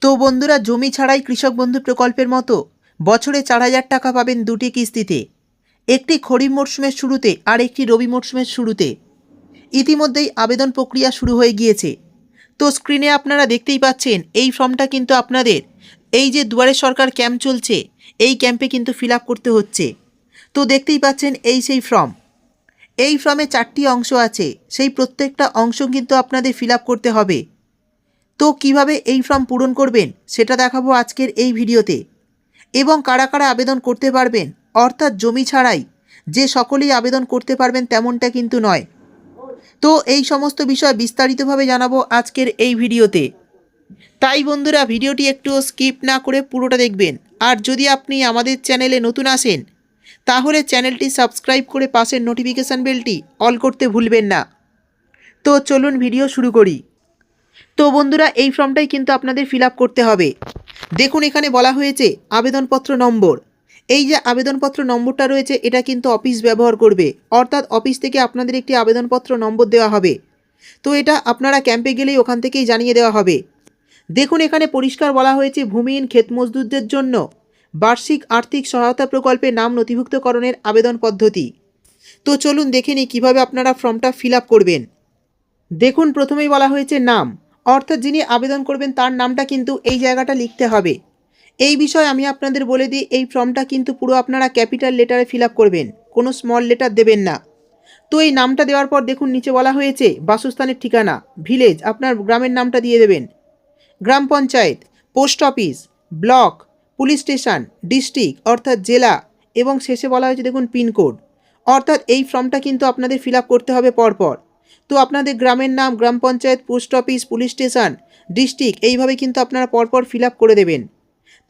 তো বন্ধুরা, জমি ছাড়াই কৃষক বন্ধু প্রকল্পের মতো বছরে 4,000 টাকা পাবেন দুটি কিস্তিতে, একটি খরিফ মরশুমের শুরুতে আর একটি রবি মরশুমের শুরুতে। ইতিমধ্যেই আবেদন প্রক্রিয়া শুরু হয়ে গিয়েছে। তো স্ক্রিনে আপনারা দেখতেই পাচ্ছেন এই ফর্মটা কিন্তু আপনাদের এই যে দুয়ারে সরকার ক্যাম্প চলছে এই ক্যাম্পে কিন্তু ফিল আপ করতে হচ্ছে। তো দেখতেই পাচ্ছেন এই সেই ফর্ম। এই ফর্মে 4টি অংশ আছে, সেই প্রত্যেকটা অংশ কিন্তু আপনাদের ফিল আপ করতে হবে। তো কিভাবে এই ফর্ম পূরণ করবেন সেটা দেখাবো আজকের এই ভিডিওতে, এবং কারা কারা আবেদন করতে পারবেন, অর্থাৎ জমি ছাড়াই যে সকলেই আবেদন করতে পারবেন তেমনটা কিন্তু নয়। তো এই সমস্ত বিষয় বিস্তারিতভাবে জানাবো আজকের এই ভিডিওতে। তাই বন্ধুরা, ভিডিওটি একটু স্কিপ না করে পুরোটা দেখবেন। আর যদি আপনি আমাদের চ্যানেলে নতুন আসেন তাহলে চ্যানেলটি সাবস্ক্রাইব করে পাশের নোটিফিকেশান বেলটি অল করতে ভুলবেন না। তো চলুন ভিডিও শুরু করি। তো বন্ধুরা, এই ফর্মটাই কিন্তু আপনাদের ফিল আপ করতে হবে। দেখুন এখানে বলা হয়েছে আবেদনপত্র নম্বর। এই যে আবেদনপত্র নম্বরটা রয়েছে এটা কিন্তু অফিস ব্যবহার করবে, অর্থাৎ অফিস থেকে আপনাদের একটি আবেদনপত্র নম্বর দেওয়া হবে। তো এটা আপনারা ক্যাম্পে গেলেই ওখান থেকেই জানিয়ে দেওয়া হবে। দেখুন এখানে পরিষ্কার বলা হয়েছে ভূমিহীন ক্ষেত মজদুরদের জন্য বার্ষিক আর্থিক সহায়তা প্রকল্পে নাম নথিভুক্তকরণের আবেদন পদ্ধতি। তো চলুন দেখে নিই কীভাবে আপনারা ফর্মটা ফিল আপ করবেন। দেখুন প্রথমেই বলা হয়েছে নাম, অর্থাৎ যিনি আবেদন করবেন তার নামটা কিন্তু এই জায়গাটা লিখতে হবে। এই বিষয়ে আমি আপনাদের বলে দিই, এই ফর্মটা কিন্তু পুরো আপনারা ক্যাপিটাল লেটারে ফিল আপ করবেন, কোনো স্মল লেটার দেবেন না। তো এই নামটা দেওয়ার পর দেখুন নিচে বলা হয়েছে বাসস্থানের ঠিকানা, ভিলেজ, আপনার গ্রামের নামটা দিয়ে দেবেন, গ্রাম panchayat, post office, block, police station, district অর্থাৎ জেলা, এবং শেষে বলা হয়েছে দেখুন পিনকোড। অর্থাৎ এই ফর্মটা কিন্তু আপনাদের ফিল আপ করতে হবে পরপর। তো আপনাদের গ্রামের নাম, গ্রাম panchayat, post office, police station, district এইভাবে কিন্তু আপনারা পরপর ফিল আপ করে দেবেন।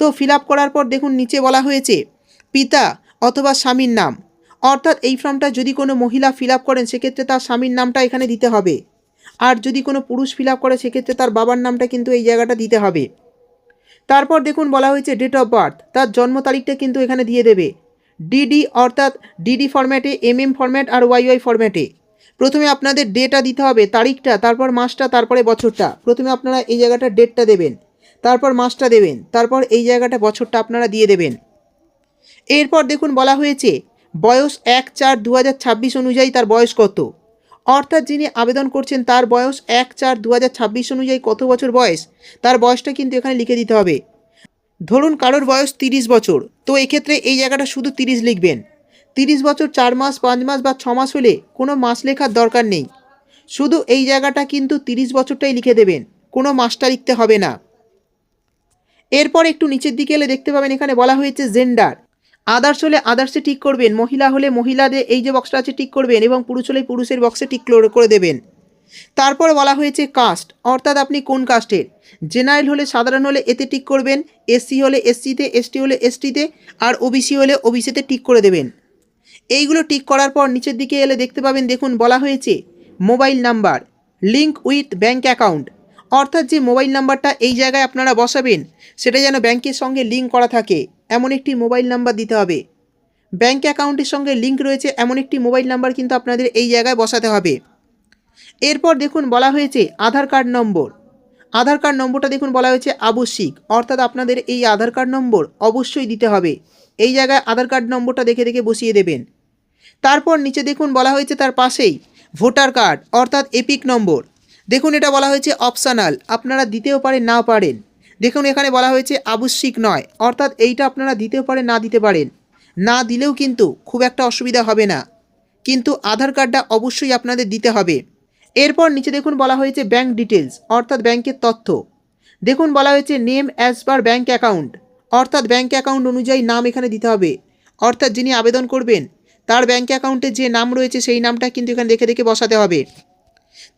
তো ফিল আপ করার পর দেখুন নিচে বলা হয়েছে পিতা অথবা স্বামীর নাম, অর্থাৎ এই ফর্মটা যদি কোনো মহিলা ফিল আপ করেন সেক্ষেত্রে তার স্বামীর নামটা এখানে দিতে হবে, আর যদি কোনো পুরুষ ফিল আপ করে সেক্ষেত্রে তার বাবার নামটা কিন্তু এই জায়গাটা দিতে হবে। তারপর দেখুন বলা হয়েছে ডেট অফ বার্থ, তার জন্ম তারিখটা কিন্তু এখানে দিয়ে দেবে। ডিডি অর্থাৎ ডিডি ফরম্যাটে, এমএম ফরম্যাট আর ওয়াইওয়াই ফরম্যাটে। প্রথমে আপনাদের ডেটা দিতে হবে, তারিখটা, তারপর মাসটা, তারপরে বছরটা। প্রথমে আপনারা এই জায়গাটা ডেটটা দেবেন, তারপর মাসটা দেবেন, তারপর এই জায়গাটা বছরটা আপনারা দিয়ে দেবেন। এরপর দেখুন বলা হয়েছে বয়স 1/4/2026 অনুযায়ী তার বয়স কত, অর্থাৎ যিনি আবেদন করছেন তার বয়স 1/4/2026 অনুযায়ী কত বছর বয়স, তার বয়সটা কিন্তু এখানে লিখে দিতে হবে। ধরুন কারোর বয়স 30 বছর, তো এক্ষেত্রে এই জায়গাটা শুধু 30 লিখবেন। 30 বছর 4 মাস, 5 মাস বা 6 মাস হলে কোনো মাস লেখার দরকার নেই, শুধু এই জায়গাটা কিন্তু 30 বছরটাই লিখে দেবেন, কোনো মাসটা লিখতে হবে না। এরপর একটু নিচের দিকে এলে দেখতে পাবেন এখানে বলা হয়েছে জেন্ডার। আদার্স হলে আদার্সে টিক করবেন, মহিলা হলে মহিলাদের এই যে বক্সটা আছে টিক করবেন, এবং পুরুষ হলে পুরুষের বক্সে টিক করে দেবেন। তারপর বলা হয়েছে কাস্ট, অর্থাৎ আপনি কোন কাস্টের। জেনারেল হলে, সাধারণ হলে এতে টিক করবেন, এসসি হলে এসসিতে, এসটি হলে এসটিতে, আর ওবিসি হলে ওবিসিতে টিক করে দেবেন। এইগুলো টিক করার পর নিচের দিকে এলে দেখতে পাবেন দেখুন বলা হয়েছে mobile number link with bank account, অর্থাৎ যে মোবাইল নাম্বারটা এই জায়গায় আপনারা বসাবেন সেটা যেন ব্যাংকের সঙ্গে লিঙ্ক করা থাকে এমন একটি মোবাইল নাম্বার দিতে হবে। ব্যাঙ্ক অ্যাকাউন্টের সঙ্গে লিঙ্ক রয়েছে এমন একটি মোবাইল নাম্বার কিন্তু আপনাদের এই জায়গায় বসাতে হবে। এরপর দেখুন বলা হয়েছে আধার কার্ড নম্বর। আধার কার্ড নম্বরটা দেখুন বলা হয়েছে আবশ্যিক, অর্থাৎ আপনাদের এই আধার কার্ড নম্বর অবশ্যই দিতে হবে। এই জায়গায় আধার কার্ড নম্বরটা দেখে দেখে বসিয়ে দেবেন। তারপর নিচে দেখুন বলা হয়েছে তার পাশেই ভোটার কার্ড অর্থাৎ এপিক নম্বর। দেখুন এটা বলা হয়েছে অপশনাল, আপনারা দিতেও পারেন নাও পারেন। দেখুন এখানে বলা হয়েছে আবশ্যিক নয়, অর্থাৎ এইটা আপনারা দিতেও পারেন না দিতে পারেন, না দিলেও কিন্তু খুব একটা অসুবিধা হবে না, কিন্তু আধার কার্ডটা অবশ্যই আপনাদের দিতে হবে। এরপর নিচে দেখুন বলা হয়েছে ব্যাঙ্ক ডিটেলস, অর্থাৎ ব্যাংকের তথ্য। দেখুন বলা হয়েছে name as per bank account, অর্থাৎ ব্যাঙ্ক অ্যাকাউন্ট অনুযায়ী নাম এখানে দিতে হবে, অর্থাৎ যিনি আবেদন করবেন তার ব্যাঙ্ক অ্যাকাউন্টে যে নাম রয়েছে সেই নামটা কিন্তু এখানে দেখে দেখে বসাতে হবে।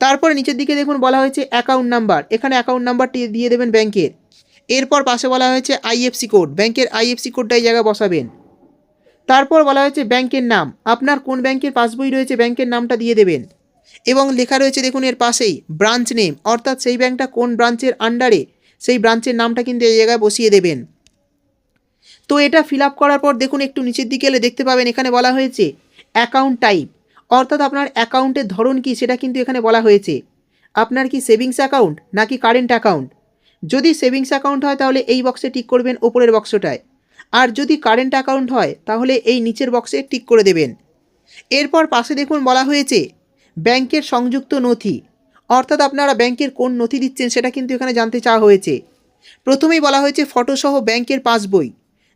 তারপরে নিচের দিকে দেখুন বলা হয়েছে অ্যাকাউন্ট নাম্বার, এখানে অ্যাকাউন্ট নাম্বারটি দিয়ে দেবেন ব্যাংকের। এরপর পাশে বলা হয়েছে আইএফসি কোড, ব্যাংকের আইএফসি কোডটা এই জায়গায় বসাবেন। তারপর বলা হয়েছে ব্যাংকের নাম, আপনার কোন ব্যাংকের পাসবই রয়েছে ব্যাংকের নামটা দিয়ে দেবেন, এবং লেখা রয়েছে দেখুন এর পাশেই ব্রাঞ্চ নেম, অর্থাৎ সেই ব্যাংকটা কোন ব্রাঞ্চের আন্ডারে সেই ব্রাঞ্চের নামটা কিন্তু এই জায়গায় বসিয়ে দেবেন। তো এটা ফিল আপ করার পর দেখুন একটু নিচের দিকে এলে দেখতে পাবেন এখানে বলা হয়েছে অ্যাকাউন্ট টাইপ, অর্থাৎ আপনার অ্যাকাউন্টের ধরন কী সেটা কিন্তু এখানে বলা হয়েছে। আপনার কি সেভিংস অ্যাকাউন্ট নাকি কারেন্ট অ্যাকাউন্ট। যদি সেভিংস অ্যাকাউন্ট হয় তাহলে এই বক্সে টিক করবেন ওপরের বক্সটায়, আর যদি কারেন্ট অ্যাকাউন্ট হয় তাহলে এই নিচের বক্সে টিক করে দেবেন। এরপর পাশে দেখুন বলা হয়েছে ব্যাংকের সংযুক্ত নথি, অর্থাৎ আপনারা ব্যাংকের কোন নথি দিচ্ছেন সেটা কিন্তু এখানে জানতে চাওয়া হয়েছে। প্রথমেই বলা হয়েছে ফটোসহ ব্যাংকের পাসবই।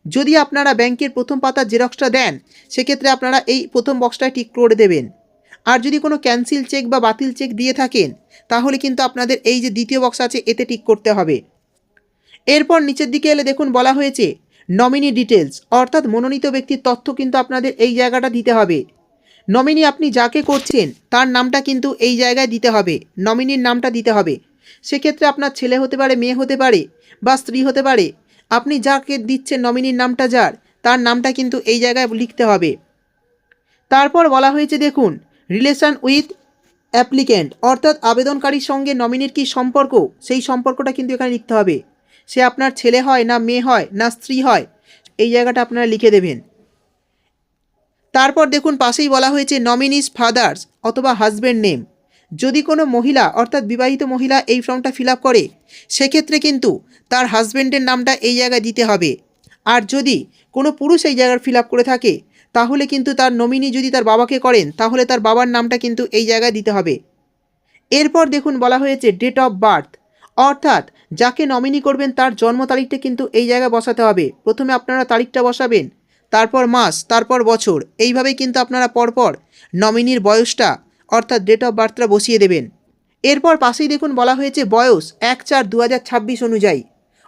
যদি আপনারা ব্যাংকের প্রথম পাতার জেরক্সটা দেন সেক্ষেত্রে আপনারা এই প্রথম বক্সটায় টিক করে দেবেন। আর যদি কোনো ক্যান্সেল চেক বা বাতিল চেক দিয়ে থাকেন তাহলে কিন্তু আপনাদের এই যে দ্বিতীয় বক্স আছে এতে টিক করতে হবে। এরপর নিচের দিকে এলে দেখুন বলা হয়েছে নমিনি ডিটেলস, অর্থাৎ মনোনীত ব্যক্তির তথ্য কিন্তু আপনাদের এই জায়গাটা দিতে হবে। নমিনি আপনি যাকে করছেন তার নামটা কিন্তু এই জায়গায় দিতে হবে, নমিনির নামটা দিতে হবে। সেক্ষেত্রে আপনার ছেলে হতে পারে, মেয়ে হতে পারে বা স্ত্রী হতে পারে। আপনি যাকে দিচ্ছেন নমিনির নামটা যার, তার নামটা কিন্তু এই জায়গায় লিখতে হবে। তারপর বলা হয়েছে দেখুন রিলেশন উইথ অ্যাপ্লিক্যান্ট, অর্থাৎ আবেদনকারীর সঙ্গে নমিনির কী সম্পর্ক সেই সম্পর্কটা কিন্তু এখানে লিখতে হবে। সে আপনার ছেলে হয় না মেয়ে হয় না স্ত্রী হয়, এই জায়গাটা আপনারা লিখে দেবেন। তারপর দেখুন পাশেই বলা হয়েছে নমিনিস ফাদার্স অথবা হাজব্যান্ড নেম। যদি কোনো মহিলা অর্থাৎ বিবাহিত মহিলা এই ফর্মটা ফিল আপ করে সেক্ষেত্রে কিন্তু তার হাজব্যান্ডের নামটা এই জায়গায় দিতে হবে। আর যদি কোনো পুরুষ এই জায়গায় ফিল আপ করে থাকে তাহলে কিন্তু তার নমিনি যদি তার বাবাকে করেন তাহলে তার বাবার নামটা কিন্তু এই জায়গায় দিতে হবে। এরপর দেখুন বলা হয়েছে ডেট অফ বার্থ, অর্থাৎ যাকে নমিনি করবেন তার জন্ম তারিখটা কিন্তু এই জায়গায় বসাতে হবে। প্রথমে আপনারা তারিখটা বসাবেন, তারপর মাস, তারপর বছর, এইভাবেই কিন্তু আপনারা পরপর নমিনির বয়সটা অর্থাৎ ডেট অফ বার্থটা বসিয়ে দেবেন। এরপর পাশেই দেখুন বলা হয়েছে বয়স 1/4/2026 অনুযায়ী,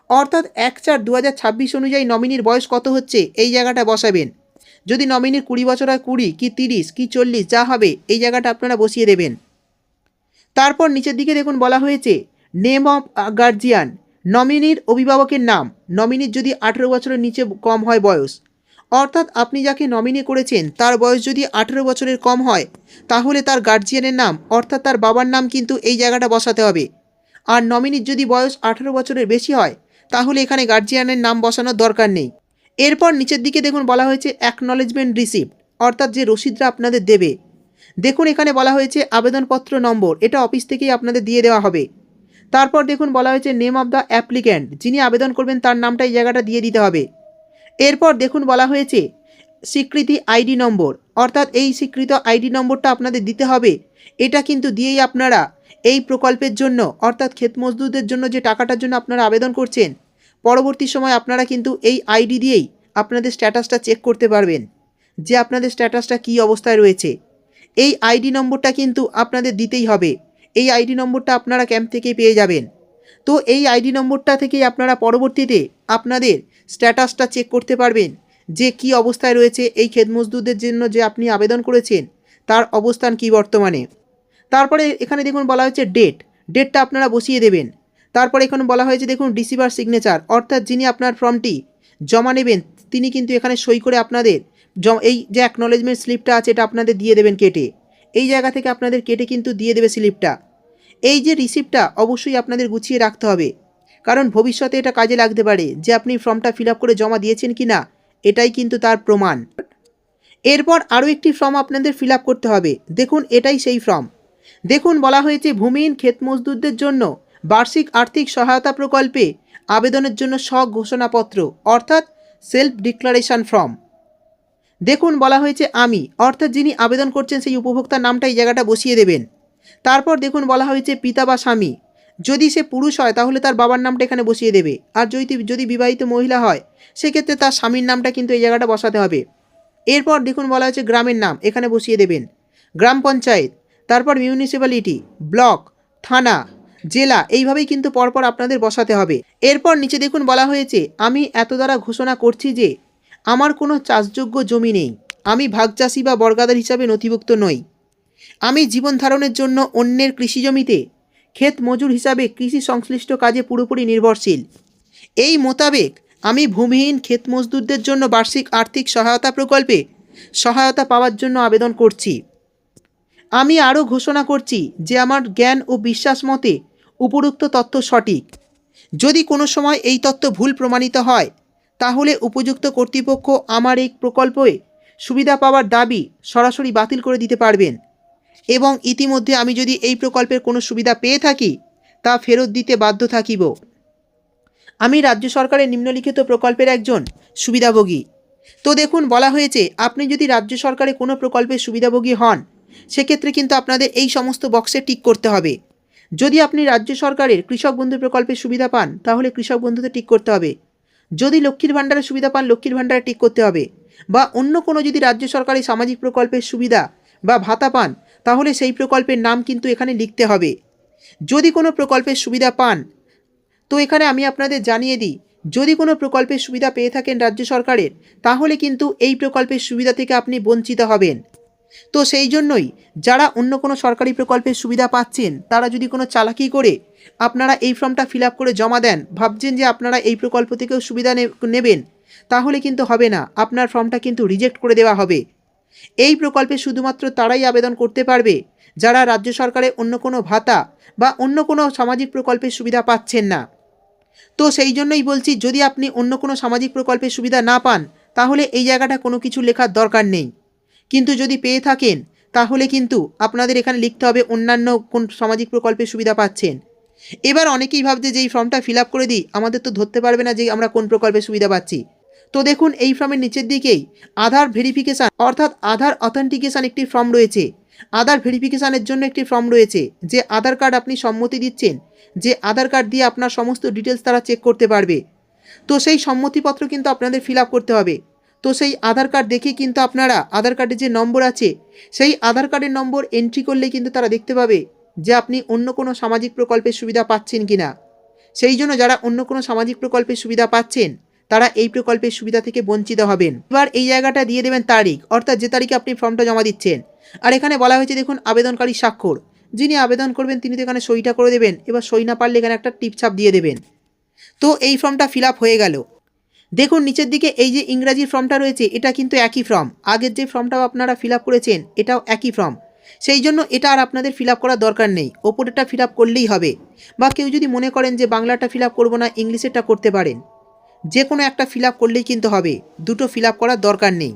অর্থাৎ 1/4/2026 অনুযায়ী নমিনির বয়স কত হচ্ছে এই জায়গাটা বসাবেন। যদি নমিনির 20 বছর হয় 20 কি 30 কি 40 যা হবে এই জায়গাটা আপনারা বসিয়ে দেবেন। তারপর নিচের দিকে দেখুন বলা হয়েছে নেম অফ গার্জিয়ান, নমিনির অভিভাবকের নাম। নমিনির যদি 18 বছরের নিচে কম হয় বয়স, অর্থাৎ আপনি যাকে নমিনি করেছেন তার বয়স যদি 18 বছরের কম হয় তাহলে তার গার্জিয়ানের নাম অর্থাৎ তার বাবার নাম কিন্তু এই জায়গাটা বসাতে হবে। আর নমিনির যদি বয়স 18 বছরের বেশি হয় তাহলে এখানে গার্জিয়ানের নাম বসানোর দরকার নেই। এরপর নিচের দিকে দেখুন বলা হয়েছে অ্যাকনলেজমেন্ট রিসিপ্ট, অর্থাৎ যে রসিদটা আপনাদের দেবে। দেখুন এখানে বলা হয়েছে আবেদনপত্র নম্বর, এটা অফিস থেকেই আপনাদের দিয়ে দেওয়া হবে। তারপর দেখুন বলা হয়েছে নেম অফ দ্য অ্যাপ্লিক্যান্ট, যিনি আবেদন করবেন তার নামটা এই জায়গাটা দিয়ে দিতে হবে। এরপর দেখুন বলা হয়েছে স্বীকৃতি আইডি নম্বর, অর্থাৎ এই স্বীকৃত আইডি নম্বরটা আপনাদের দিতে হবে। এটা কিন্তু দিয়েই আপনারা এই প্রকল্পের জন্য অর্থাৎ ক্ষেত মজদুরদের জন্য যে টাকাটার জন্য আপনারা আবেদন করছেন পরবর্তী সময় আপনারা কিন্তু এই আইডি দিয়েই আপনাদের স্ট্যাটাসটা চেক করতে পারবেন যে আপনাদের স্ট্যাটাসটা কী অবস্থায় রয়েছে। এই আইডি নম্বরটা কিন্তু আপনাদের দিতেই হবে। এই আইডি নম্বরটা আপনারা ক্যাম্প থেকে পেয়ে যাবেন। তো এই আইডি নম্বরটা থেকেই আপনারা পরবর্তীতে আপনাদের স্ট্যাটাসটা চেক করতে পারবেন যে কি অবস্থায় রয়েছে এই ক্ষেত মজদুরদের জন্য যে আপনি আবেদন করেছেন তার অবস্থান কি বর্তমানে। তারপরে এখানে দেখুন বলা হয়েছে ডেটটা আপনারা বসিয়ে দেবেন। তারপরে এখানে বলা হয়েছে দেখুন রিসিভার সিগনেচার, অর্থাৎ যিনি আপনার ফর্মটি জমা নেবেন তিনি কিন্তু এখানে সই করে আপনাদের এই যে অ্যাকনলেজমেন্ট স্লিপটা আছে এটা আপনাদের দিয়ে দেবেন কেটে। এই জায়গা থেকে আপনাদের কেটে কিন্তু দিয়ে দেবে স্লিপটা। এই যে রিসিপ্টটা অবশ্যই আপনাদের গুছিয়ে রাখতে হবে, কারণ ভবিষ্যতে এটা কাজে লাগতে পারে যে আপনি ফর্মটা ফিল আপ করে জমা দিয়েছেন কি না, এটাই কিন্তু তার প্রমাণ। এরপর আরও একটি ফর্ম আপনাদের ফিল আপ করতে হবে। দেখুন এটাই সেই ফর্ম। দেখুন বলা হয়েছে ভূমিহীন ক্ষেত মজদুরদের জন্য বার্ষিক আর্থিক সহায়তা প্রকল্পে আবেদনের জন্য স্বঘোষণাপত্র, অর্থাৎ সেলফ ডিক্লারেশন ফর্ম। দেখুন বলা হয়েছে আমি, অর্থাৎ যিনি আবেদন করছেন সেই উপভোক্তার নামটা এই জায়গাটা বসিয়ে দেবেন। তারপর দেখুন বলা হয়েছে পিতা বা স্বামী, যদি সে পুরুষ হয় তাহলে তার বাবার নামটা এখানে বসিয়ে দেবে, আর যদি বিবাহিত মহিলা হয় সেক্ষেত্রে তার স্বামীর নামটা কিন্তু এই জায়গাটা বসাতে হবে। এরপর দেখুন বলা হয়েছে গ্রামের নাম এখানে বসিয়ে দেবেন, গ্রাম পঞ্চায়েত, তারপর মিউনিসিপ্যালিটি, ব্লক, থানা, জেলা, এইভাবেই কিন্তু পরপর আপনাদের বসাতে হবে। এরপর নিচে দেখুন বলা হয়েছে আমি এত দ্বারা ঘোষণা করছি যে আমার কোনো চাষযোগ্য জমি নেই, আমি ভাগচাষি বা বর্গাদার হিসাবে নথিভুক্ত নই, আমি জীবন ধারণের জন্য অন্যের কৃষি জমিতে ক্ষেত মজুর হিসাবে কৃষি সংশ্লিষ্ট কাজে পুরোপুরি নির্ভরশীল। এই মোতাবেক আমি ভূমিহীন ক্ষেত মজদুরদের জন্য বার্ষিক আর্থিক সহায়তা প্রকল্পে সহায়তা পাওয়ার জন্য আবেদন করছি। আমি আরও ঘোষণা করছি যে আমার জ্ঞান ও বিশ্বাস মতে উপরোক্ত তথ্য সঠিক। যদি কোনো সময় এই তথ্য ভুল প্রমাণিত হয় তাহলে উপযুক্ত কর্তৃপক্ষ আমার এই প্রকল্পে সুবিধা পাওয়ার দাবি সরাসরি বাতিল করে দিতে পারবেন, এবং ইতিমধ্যে আমি যদি এই প্রকল্পের কোনো সুবিধা পেয়ে থাকি তা ফেরত দিতে বাধ্য থাকিব। আমি রাজ্য সরকারের নিম্নলিখিত প্রকল্পের একজন সুবিধাভোগী। তো দেখুন বলা হয়েছে আপনি যদি রাজ্য সরকারের কোনো প্রকল্পের সুবিধাভোগী হন সেক্ষেত্রে কিন্তু আপনাদের এই সমস্ত বক্সে টিক করতে হবে। যদি আপনি রাজ্য সরকারের কৃষক বন্ধু প্রকল্পের সুবিধা পান তাহলে কৃষক বন্ধুতে টিক করতে হবে। যদি লক্ষ্মীর ভাণ্ডারের সুবিধা পান লক্ষ্মীর ভাণ্ডারে টিক করতে হবে, বা অন্য কোনো যদি রাজ্য সরকারি সামাজিক প্রকল্পের সুবিধা বা ভাতা পান তাহলে সেই প্রকল্পের নাম কিন্তু এখানে লিখতে হবে। যদি কোনো প্রকল্পের সুবিধা পান, তো এখানে আমি আপনাদের জানিয়ে দিই, যদি কোনো প্রকল্পের সুবিধা পেয়ে থাকেন রাজ্য সরকারের তাহলে কিন্তু এই প্রকল্পের সুবিধা থেকে আপনি বঞ্চিত হবেন। তো সেই জন্যই যারা অন্য কোনো সরকারি প্রকল্পের সুবিধা পাচ্ছেন তারা যদি কোনো চালাকি করে আপনারা এই ফর্মটা ফিল আপ করে জমা দেন, ভাবছেন যে আপনারা এই প্রকল্প থেকেও সুবিধা নেবেন, তাহলে কিন্তু হবে না, আপনার ফর্মটা কিন্তু রিজেক্ট করে দেওয়া হবে। এই প্রকল্পে শুধুমাত্র তারাই আবেদন করতে পারবে যারা রাজ্য সরকারের অন্য কোনো ভাতা বা অন্য কোনো সামাজিক প্রকল্পের সুবিধা পাচ্ছেন না। তো সেই জন্যই বলছি, যদি আপনি অন্য কোনো সামাজিক প্রকল্পের সুবিধা না পান তাহলে এই জায়গাটা কোনো কিছু লেখার দরকার নেই, কিন্তু যদি পেয়ে থাকেন তাহলে কিন্তু আপনাদের এখানে লিখতে হবে অন্যান্য কোন সামাজিক প্রকল্পের সুবিধা পাচ্ছেন। এবার অনেকেই ভাবছে যে এই ফর্মটা ফিল আপ করে দিই, আমাদের তো ধরতে পারবে না যে আমরা কোন প্রকল্পের সুবিধা পাচ্ছি। তো দেখুন এই ফর্মের নিচের দিকেই আধার ভেরিফিকেশান অর্থাৎ আধার অথেন্টিকেশান একটি ফর্ম রয়েছে। আধার ভেরিফিকেশানের জন্য একটি ফর্ম রয়েছে, যে আধার কার্ড আপনি সম্মতি দিচ্ছেন, যে আধার কার্ড দিয়ে আপনার সমস্ত ডিটেলস তারা চেক করতে পারবে। তো সেই সম্মতিপত্র কিন্তু আপনাদের ফিল আপ করতে হবে। তো সেই আধার কার্ড দেখে কিন্তু আপনারা আধার কার্ডের যে নম্বর আছে সেই আধার কার্ডের নম্বর এন্ট্রি করলে কিন্তু তারা দেখতে পাবে যে আপনি অন্য কোনো সামাজিক প্রকল্পের সুবিধা পাচ্ছেন কি না। সেই জন্য যারা অন্য কোনো সামাজিক প্রকল্পের সুবিধা পাচ্ছেন তারা এই প্রকল্পের সুবিধা থেকে বঞ্চিত হবেন। এবার এই জায়গাটা দিয়ে দেবেন তারিখ, অর্থাৎ যে তারিখে আপনি ফর্মটা জমা দিচ্ছেন। আর এখানে বলা হয়েছে দেখুন আবেদনকারী স্বাক্ষর, যিনি আবেদন করবেন তিনি তো এখানে সইটা করে দেবেন। এবার সই না পারলে এখানে একটা টিপছাপ দিয়ে দেবেন। তো এই ফর্মটা ফিল আপ হয়ে গেল। দেখুন নিচের দিকে এই যে ইংরাজি ফর্মটা রয়েছে এটা কিন্তু একই ফর্ম, আগের যে ফর্মটাও আপনারা ফিল আপ করেছেন এটাও একই ফর্ম। সেই জন্য এটা আর আপনাদের ফিল আপ করার দরকার নেই, ওপরেরটা ফিল আপ করলেই হবে। বা কেউ যদি মনে করেন যে বাংলাটা ফিল আপ করবো না ইংলিশেরটা করতে পারেন, যে কোনো একটা ফিল আপ করলেই কিন্তু হবে, দুটো ফিল আপ করার দরকার নেই।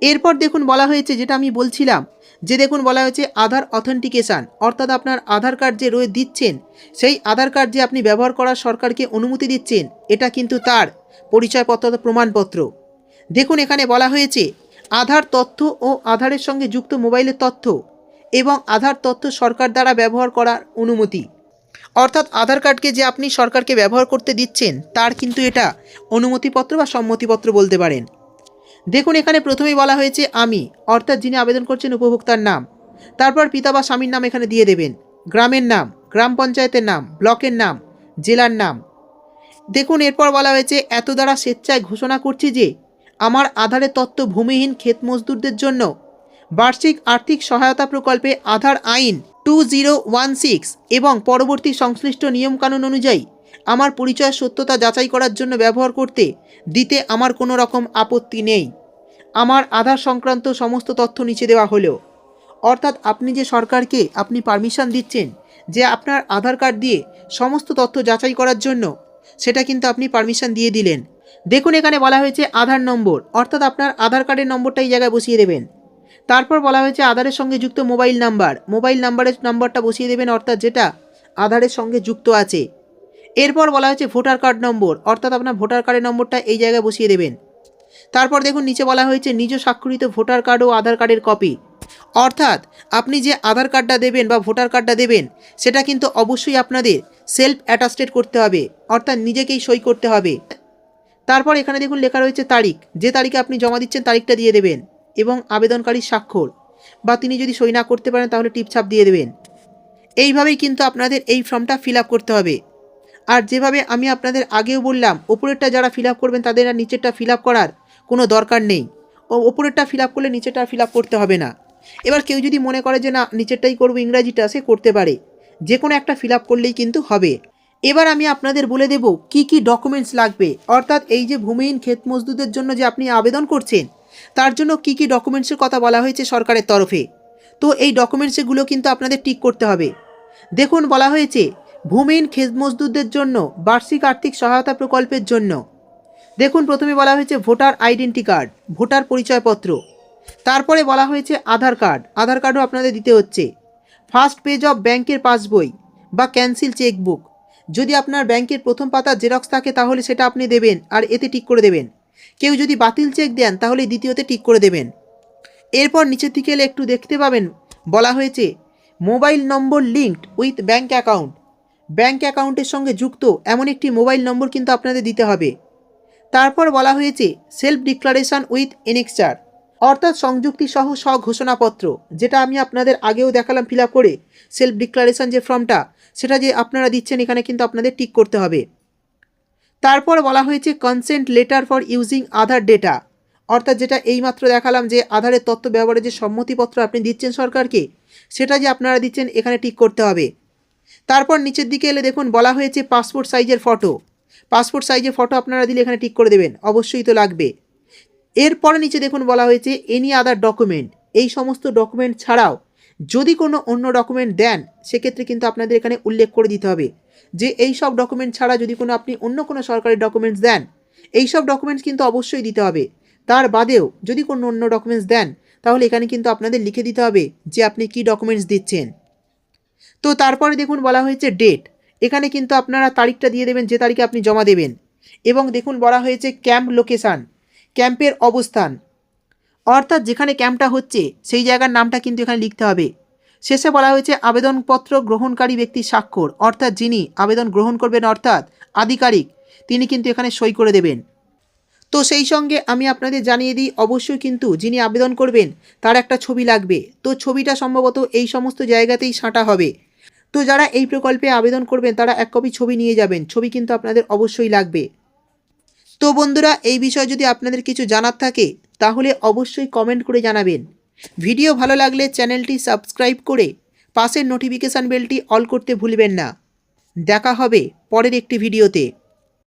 এরপর দেখুন বলা হয়েছে, যেটা আমি বলছিলাম, যে দেখুন বলা হয়েছে আধার অথেন্টিকেশান, অর্থাৎ আপনার আধার কার্ড যে দিচ্ছেন সেই আধার কার্ড যে আপনি ব্যবহার করার সরকারকে অনুমতি দিচ্ছেন এটা কিন্তু তার পরিচয়পত্র প্রমাণপত্র। দেখুন এখানে বলা হয়েছে আধার তথ্য ও আধারের সঙ্গে যুক্ত মোবাইলের তথ্য এবং আধার তথ্য সরকার দ্বারা ব্যবহার করার অনুমতি, অর্থাৎ আধার কার্ডকে যে আপনি সরকারকে ব্যবহার করতে দিচ্ছেন তার কিন্তু এটা অনুমতিপত্র বা সম্মতিপত্র বলতে পারেন। দেখুন এখানে প্রথমেই বলা হয়েছে আমি, অর্থাৎ যিনি আবেদন করছেন উপভোক্তার নাম, তারপর পিতা বা স্বামীর নাম এখানে দিয়ে দেবেন, গ্রামের নাম, গ্রাম পঞ্চায়েতের নাম, ব্লকের নাম, জেলার নাম। দেখুন এরপর বলা হয়েছে এত দ্বারা স্বেচ্ছায় ঘোষণা করছি যে আমার আধারের তথ্য ভূমিহীন ক্ষেত মজদুরদের জন্য বার্ষিক আর্থিক সহায়তা প্রকল্পে আধার আইন 2016 এবং পরবর্তী সংশ্লিষ্ট নিয়মকানুন অনুযায়ী আমার পরিচয়ের সত্যতা যাচাই করার জন্য ব্যবহার করতে দিতে আমার কোনো রকম আপত্তি নেই। আমার আধার সংক্রান্ত সমস্ত তথ্য নিচে দেওয়া হলো। অর্থাৎ আপনি যে সরকারকে আপনি পারমিশন দিচ্ছেন যে আপনার আধার কার্ড দিয়ে সমস্ত তথ্য যাচাই করার জন্য, সেটা কিন্তু আপনি পারমিশন দিয়ে দিলেন। দেখুন এখানে বলা হয়েছে আধার নম্বর, অর্থাৎ আপনার আধার কার্ডের নম্বরটা এই জায়গায় বসিয়ে দেবেন। তারপর বলা হয়েছে আধারের সঙ্গে যুক্ত মোবাইল নাম্বার, মোবাইল নাম্বারের নম্বরটা বসিয়ে দেবেন, অর্থাৎ যেটা আধারের সঙ্গে যুক্ত আছে। এরপর বলা হয়েছে ভোটার কার্ড নম্বর, অর্থাৎ আপনার ভোটার কার্ডের নম্বরটা এই জায়গায় বসিয়ে দেবেন। তারপর দেখুন নিচে বলা হয়েছে নিজ স্বাক্ষরিত ভোটার কার্ড ও আধার কার্ডের কপি, অর্থাৎ আপনি যে আধার কার্ডটা দেবেন বা ভোটার কার্ডটা দেবেন সেটা কিন্তু অবশ্যই আপনাদের সেলফ অ্যাটাস্টেড করতে হবে, অর্থাৎ নিজেকেই সই করতে হবে। তারপর এখানে দেখুন লেখা রয়েছে তারিখ, যে তারিখে আপনি জমা দিচ্ছেন তারিখটা দিয়ে দেবেন এবং আবেদনকারীর স্বাক্ষর, বা তিনি যদি সই না করতে পারেন তাহলে টিপছাপ দিয়ে দেবেন। এইভাবেই কিন্তু আপনাদের এই ফর্মটা ফিল আপ করতে হবে। আর যেভাবে আমি আপনাদের আগেও বললাম ওপরেরটা যারা ফিল আপ করবেন তাদের আর নিচেরটা ফিল আপ করার কোনো দরকার নেই, ওপরেরটা ফিল আপ করলে নিচেরটা ফিল আপ করতে হবে না। এবার কেউ যদি মনে করে যে না নিচেরটাই করবো ইংরাজিটা, সে করতে পারে, যে কোনো একটা ফিল আপ করলেই কিন্তু হবে। এবার আমি আপনাদের বলে দেব কি কি ডকুমেন্টস লাগবে, অর্থাৎ এই যে ভূমিহীন ক্ষেত মজদুরদের জন্য যে আপনি আবেদন করছেন তার জন্য কি কি ডকুমেন্টসের কথা বলা হয়েছে সরকারের তরফে। তো এই ডকুমেন্টসগুলো কিন্তু আপনাদের টিক করতে হবে। দেখুন বলা হয়েছে ভূমিহীন ক্ষেত মজদুরদের জন্য বার্ষিক আর্থিক সহায়তা প্রকল্পের জন্য, দেখুন প্রথমে বলা হয়েছে ভোটার আইডেন্টি কার্ড, ভোটার পরিচয়পত্র। তারপরে বলা হয়েছে আধার কার্ড, আধার কার্ডও আপনাদের দিতে হচ্ছে। ফার্স্ট পেজ অফ ব্যাংকের পাসবই বা ক্যান্সেল চেকবুক, যদি আপনার ব্যাংকের প্রথম পাতার জেরক্স থাকে তাহলে সেটা আপনি দেবেন আর এতে টিক করে দেবেন। কেউ যদি বাতিল চেক দেন তাহলে দ্বিতীয়তে টিক করে দেবেন। এরপর নিচের দিকে এলে একটু দেখতে পাবেন বলা হয়েছে mobile number linked with bank account. Bank অ্যাকাউন্টের সঙ্গে যুক্ত এমন একটি মোবাইল নম্বর কিন্তু আপনাদের দিতে হবে। তারপর বলা হয়েছে সেলফ ডিক্লারেশন উইথ এনেক্সচার, অর্থাৎ সংযুক্তি সহ স্বঘোষণাপত্র, যেটা আমি আপনাদের আগেও দেখালাম ফিল আপ করে। সেলফ ডিক্লারেশন যে ফর্মটা সেটা যে আপনারা দিচ্ছেন এখানে কিন্তু আপনাদের টিক করতে হবে। তারপর বলা হয়েছে consent letter for using Aadhaar data, অর্থাৎ যেটা এইমাত্র দেখালাম যে আধারের তথ্য ব্যবহারের যে সম্মতিপত্র আপনি দিচ্ছেন সরকারকে, সেটা যে আপনারা দিচ্ছেন এখানে টিক করতে হবে। তারপর নিচের দিকে এলে দেখুন বলা হয়েছে পাসপোর্ট সাইজের ফটো। পাসপোর্ট সাইজের ফটো আপনারা দিলে এখানে টিক করে দেবেন, অবশ্যই তো লাগবে। এরপরে নিচে দেখুন বলা হয়েছে এনি আদার ডকুমেন্ট। এই সমস্ত ডকুমেন্ট ছাড়াও যদি কোনো অন্য ডকুমেন্ট দেন সেক্ষেত্রে কিন্তু আপনাদের এখানে উল্লেখ করে দিতে হবে যে এই সব ডকুমেন্ট ছাড়া যদি কোনো আপনি অন্য কোনো সরকারি ডকুমেন্টস দেন, এই সব ডকুমেন্টস কিন্তু অবশ্যই দিতে হবে। তার বাদেও যদি কোনো অন্য ডকুমেন্টস দেন তাহলে এখানে কিন্তু আপনাদের লিখে দিতে হবে যে আপনি কি ডকুমেন্টস দিচ্ছেন। তো তারপরে দেখুন বলা হয়েছে ডেট। এখানে কিন্তু আপনারা তারিখটা দিয়ে দেবেন যে তারিখে আপনি জমা দেবেন। এবং দেখুন বলা হয়েছে ক্যাম্প লোকেশান, ক্যাম্পের অবস্থান, অর্থাৎ যেখানে ক্যাম্পটা হচ্ছে সেই জায়গার নামটা কিন্তু এখানে লিখতে হবে। শেষে বলা হয়েছে আবেদনপত্র গ্রহণকারী ব্যক্তির স্বাক্ষর, অর্থাৎ যিনি আবেদন গ্রহণ করবেন অর্থাৎ আধিকারিক, তিনি কিন্তু এখানে সই করে দেবেন। তো সেই সঙ্গে আমি আপনাদের জানিয়ে দিই অবশ্যই কিন্তু যিনি আবেদন করবেন তার একটা ছবি লাগবে। তো ছবিটা সম্ভবত এই সমস্ত জায়গাতেই ছাঁটা হবে। তো যারা এই প্রকল্পে আবেদন করবেন তারা এক কপি ছবি নিয়ে যাবেন, ছবি কিন্তু আপনাদের অবশ্যই লাগবে। তো বন্ধুরা, এই বিষয়ে যদি আপনাদের কিছু জানার থাকে তাহলে অবশ্যই কমেন্ট করে জানাবেন। ভিডিও ভালো লাগলে চ্যানেলটি সাবস্ক্রাইব করে পাশের নোটিফিকেশান বেলটি অল করতে ভুলবেন না। দেখা হবে পরের একটি ভিডিওতে।